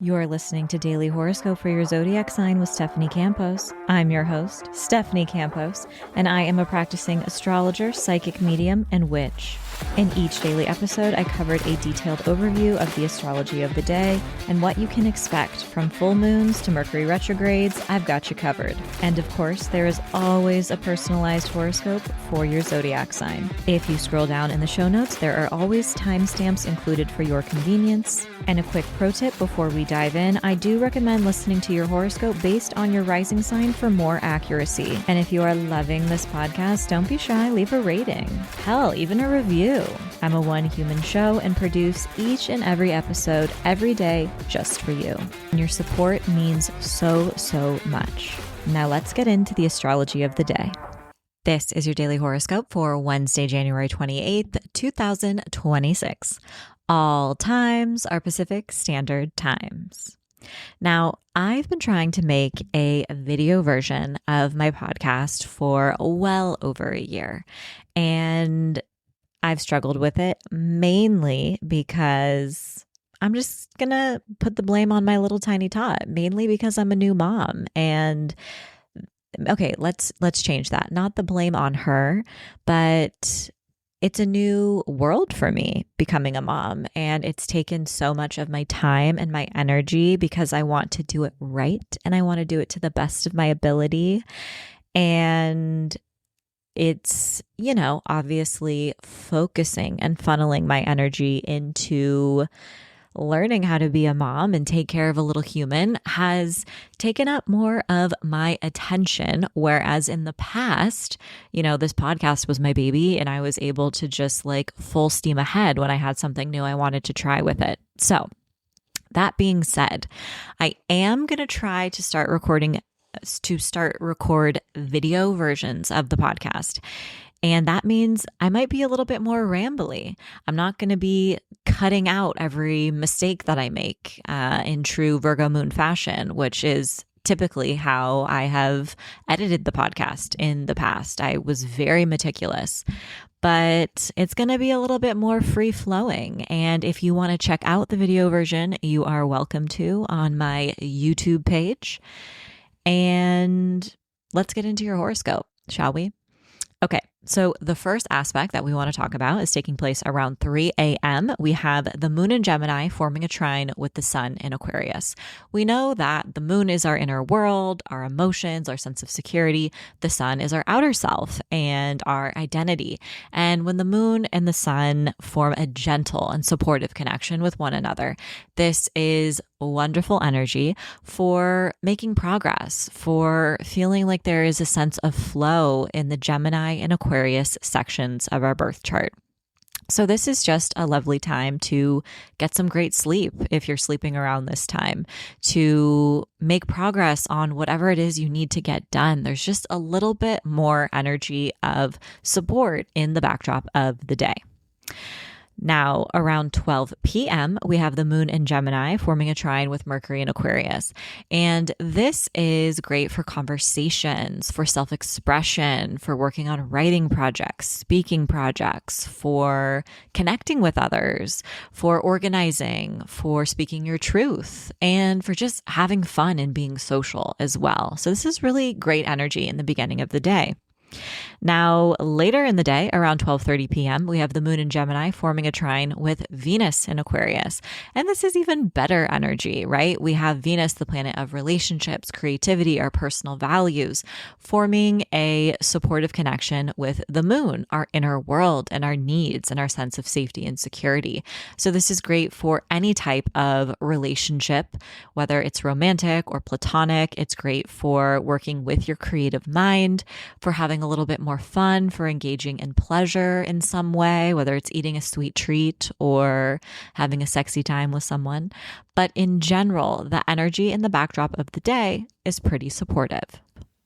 You're listening to Daily Horoscope for your zodiac sign with Stephanie Campos. I'm your host, Stephanie Campos, and I am a practicing astrologer, psychic medium, and witch. In each daily episode, I covered a detailed overview of the astrology of the day and what you can expect from full moons to Mercury retrogrades. I've got you covered. And of course, there is always a personalized horoscope for your zodiac sign. If you scroll down in the show notes, there are always timestamps included for your convenience. And a quick pro tip before we dive in, I do recommend listening to your horoscope based on your rising sign for more accuracy. And if you are loving this podcast, don't be shy, leave a rating. Hell, even a review. I'm a one human show and produce each and every episode every day just for you. And your support means so much. Now let's get into the astrology of the day. This is your daily horoscope for Wednesday, January 28th, 2026. All times are Pacific Standard Times. Now, I've been trying to make a video version of my podcast for well over a year, and I've struggled with it mainly because I'm just going to put the blame on my little tiny tot, mainly because I'm a new mom. And okay, let's change that. Not the blame on her, but it's a new world for me becoming a mom, and it's taken so much of my time and my energy because I want to do it right and I want to do it to the best of my ability. And it's, obviously focusing and funneling my energy into learning how to be a mom and take care of a little human has taken up more of my attention. Whereas in the past, this podcast was my baby and I was able to just full steam ahead when I had something new I wanted to try with it. So that being said, I am going to try to record video versions of the podcast. And that means I might be a little bit more rambly. I'm not going to be cutting out every mistake that I make in true Virgo moon fashion, which is typically how I have edited the podcast in the past. I was very meticulous, but it's going to be a little bit more free flowing. And if you want to check out the video version, you are welcome to on my YouTube page. And let's get into your horoscope, shall we? Okay, so the first aspect that we want to talk about is taking place around 3 a.m. We have the moon in Gemini forming a trine with the sun in Aquarius. We know that the moon is our inner world, our emotions, our sense of security. The sun is our outer self and our identity. And when the moon and the sun form a gentle and supportive connection with one another, this is wonderful energy for making progress, for feeling like there is a sense of flow in the Gemini and Aquarius sections of our birth chart. So this is just a lovely time to get some great sleep if you're sleeping around this time, to make progress on whatever it is you need to get done. There's just a little bit more energy of support in the backdrop of the day. Now, around 12 p.m., we have the moon in Gemini forming a trine with Mercury in Aquarius. And this is great for conversations, for self-expression, for working on writing projects, speaking projects, for connecting with others, for organizing, for speaking your truth, and for just having fun and being social as well. So this is really great energy in the beginning of the day. Now, later in the day, around 12:30 p.m., we have the moon in Gemini forming a trine with Venus in Aquarius. And this is even better energy, right? We have Venus, the planet of relationships, creativity, our personal values, forming a supportive connection with the moon, our inner world and our needs and our sense of safety and security. So this is great for any type of relationship, whether it's romantic or platonic. It's great for working with your creative mind, for having a little bit more fun, for engaging in pleasure in some way, whether it's eating a sweet treat or having a sexy time with someone. But in general, the energy in the backdrop of the day is pretty supportive.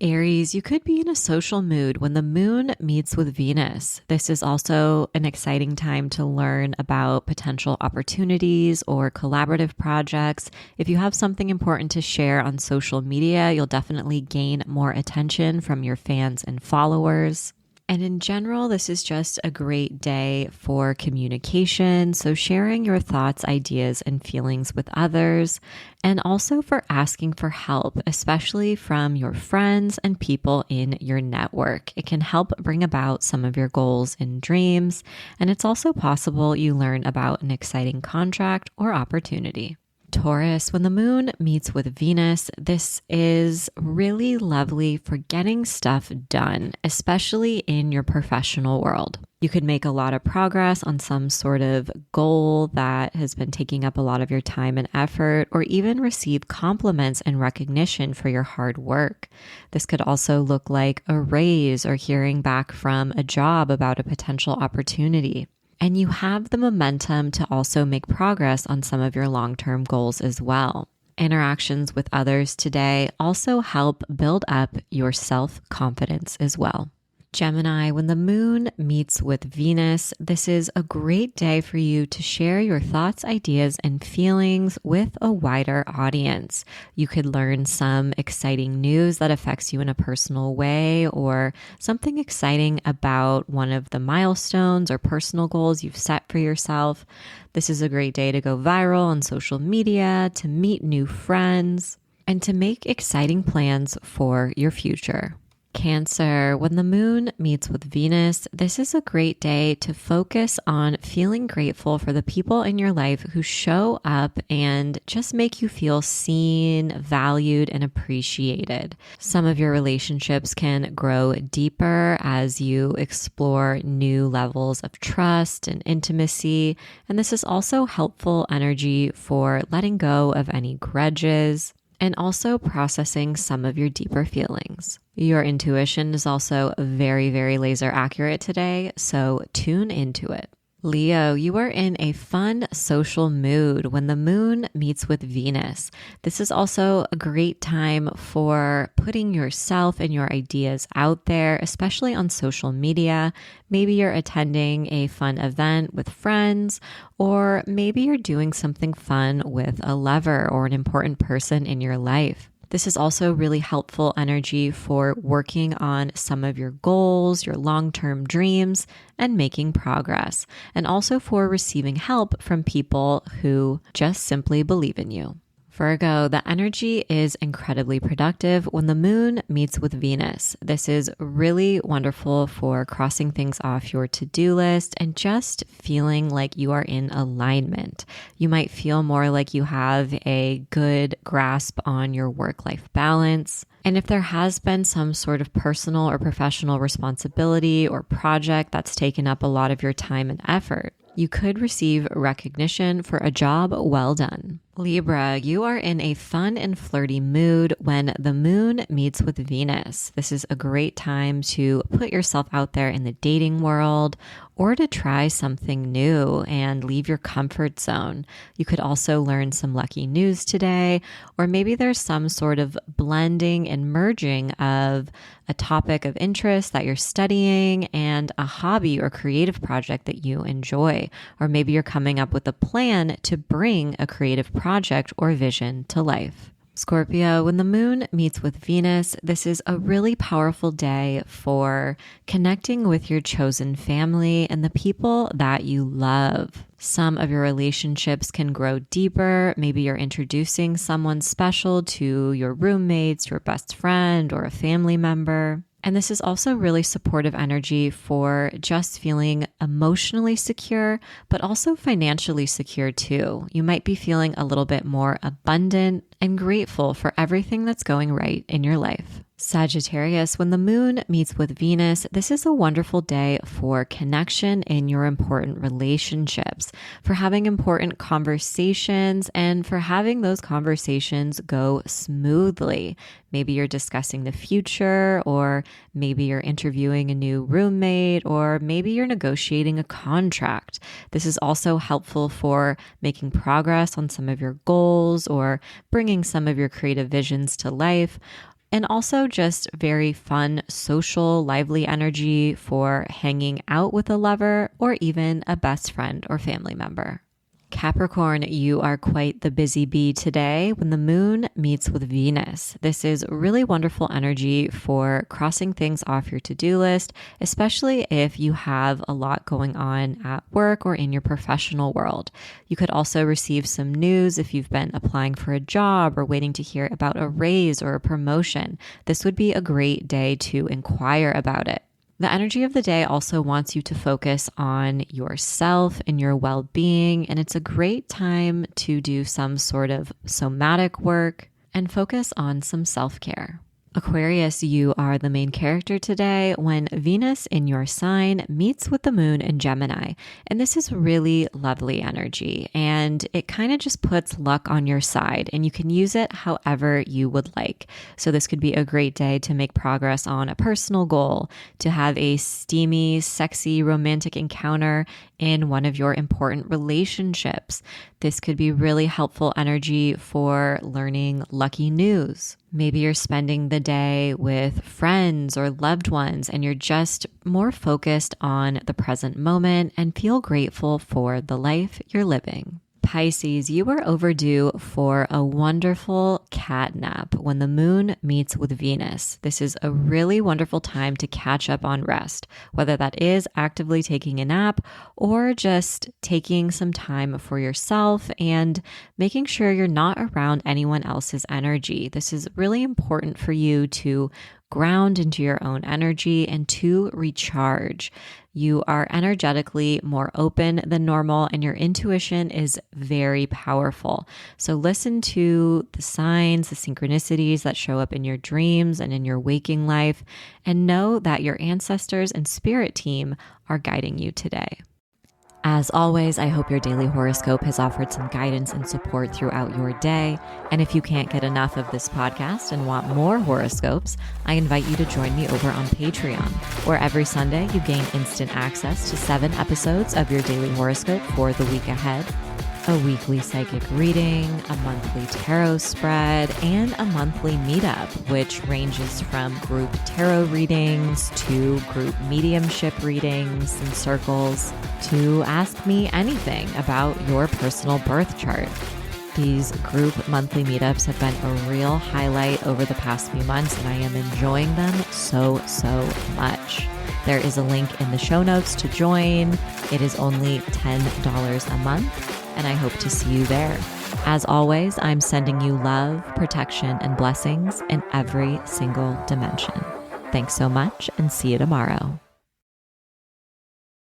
Aries, you could be in a social mood when the moon meets with Venus. This is also an exciting time to learn about potential opportunities or collaborative projects. If you have something important to share on social media, you'll definitely gain more attention from your fans and followers. And in general, this is just a great day for communication. So sharing your thoughts, ideas, and feelings with others, and also for asking for help, especially from your friends and people in your network. It can help bring about some of your goals and dreams. And it's also possible you learn about an exciting contract or opportunity. Taurus, when the moon meets with Venus, this is really lovely for getting stuff done, especially in your professional world. You could make a lot of progress on some sort of goal that has been taking up a lot of your time and effort, or even receive compliments and recognition for your hard work. This could also look like a raise or hearing back from a job about a potential opportunity. And you have the momentum to also make progress on some of your long-term goals as well. Interactions with others today also help build up your self-confidence as well. Gemini, when the moon meets with Venus, this is a great day for you to share your thoughts, ideas, and feelings with a wider audience. You could learn some exciting news that affects you in a personal way, or something exciting about one of the milestones or personal goals you've set for yourself. This is a great day to go viral on social media, to meet new friends, and to make exciting plans for your future. Cancer, when the moon meets with Venus, this is a great day to focus on feeling grateful for the people in your life who show up and just make you feel seen, valued, and appreciated. Some of your relationships can grow deeper as you explore new levels of trust and intimacy. And this is also helpful energy for letting go of any grudges and also processing some of your deeper feelings. Your intuition is also very, very laser accurate today, so tune into it. Leo, you are in a fun social mood when the moon meets with Venus. This is also a great time for putting yourself and your ideas out there, especially on social media. Maybe you're attending a fun event with friends, or maybe you're doing something fun with a lover or an important person in your life. This is also really helpful energy for working on some of your goals, your long-term dreams, and making progress, and also for receiving help from people who just simply believe in you. Virgo, the energy is incredibly productive when the moon meets with Venus. This is really wonderful for crossing things off your to-do list and just feeling like you are in alignment. You might feel more like you have a good grasp on your work-life balance. And if there has been some sort of personal or professional responsibility or project that's taken up a lot of your time and effort, you could receive recognition for a job well done. Libra, you are in a fun and flirty mood when the moon meets with Venus. This is a great time to put yourself out there in the dating world or to try something new and leave your comfort zone. You could also learn some lucky news today, or maybe there's some sort of blending and merging of a topic of interest that you're studying and a hobby or creative project that you enjoy. Or maybe you're coming up with a plan to bring a creative project or vision to life. Scorpio, when the moon meets with Venus, this is a really powerful day for connecting with your chosen family and the people that you love. Some of your relationships can grow deeper. Maybe you're introducing someone special to your roommates, your best friend, or a family member. And this is also really supportive energy for just feeling emotionally secure, but also financially secure too. You might be feeling a little bit more abundant and grateful for everything that's going right in your life. Sagittarius, when the moon meets with Venus, this is a wonderful day for connection in your important relationships, for having important conversations and for having those conversations go smoothly. Maybe you're discussing the future, or maybe you're interviewing a new roommate, or maybe you're negotiating a contract. This is also helpful for making progress on some of your goals or bringing some of your creative visions to life. And also just very fun, social, lively energy for hanging out with a lover or even a best friend or family member. Capricorn, you are quite the busy bee today when the moon meets with Venus. This is really wonderful energy for crossing things off your to-do list, especially if you have a lot going on at work or in your professional world. You could also receive some news if you've been applying for a job or waiting to hear about a raise or a promotion. This would be a great day to inquire about it. The energy of the day also wants you to focus on yourself and your well-being, and it's a great time to do some sort of somatic work and focus on some self-care. Aquarius, you are the main character today when Venus in your sign meets with the moon in Gemini. And this is really lovely energy, and it kind of just puts luck on your side, and you can use it however you would like. So this could be a great day to make progress on a personal goal, to have a steamy, sexy, romantic encounter in one of your important relationships. This could be really helpful energy for learning lucky news. Maybe you're spending the day with friends or loved ones and you're just more focused on the present moment and feel grateful for the life you're living. Pisces, you are overdue for a wonderful cat nap when the moon meets with Venus. This is a really wonderful time to catch up on rest, whether that is actively taking a nap or just taking some time for yourself and making sure you're not around anyone else's energy. This is really important for you to ground into your own energy and to recharge. You are energetically more open than normal and your intuition is very powerful. So listen to the signs, the synchronicities that show up in your dreams and in your waking life, and know that your ancestors and spirit team are guiding you today. As always, I hope your daily horoscope has offered some guidance and support throughout your day. And if you can't get enough of this podcast and want more horoscopes, I invite you to join me over on Patreon, where every Sunday you gain instant access to 7 episodes of your daily horoscope for the week ahead, a weekly psychic reading, a monthly tarot spread, and a monthly meetup, which ranges from group tarot readings to group mediumship readings and circles to ask me anything about your personal birth chart. These group monthly meetups have been a real highlight over the past few months, and I am enjoying them so much. There is a link in the show notes to join. It is only $10 a month, and I hope to see you there. As always, I'm sending you love, protection, and blessings in every single dimension. Thanks so much, and see you tomorrow.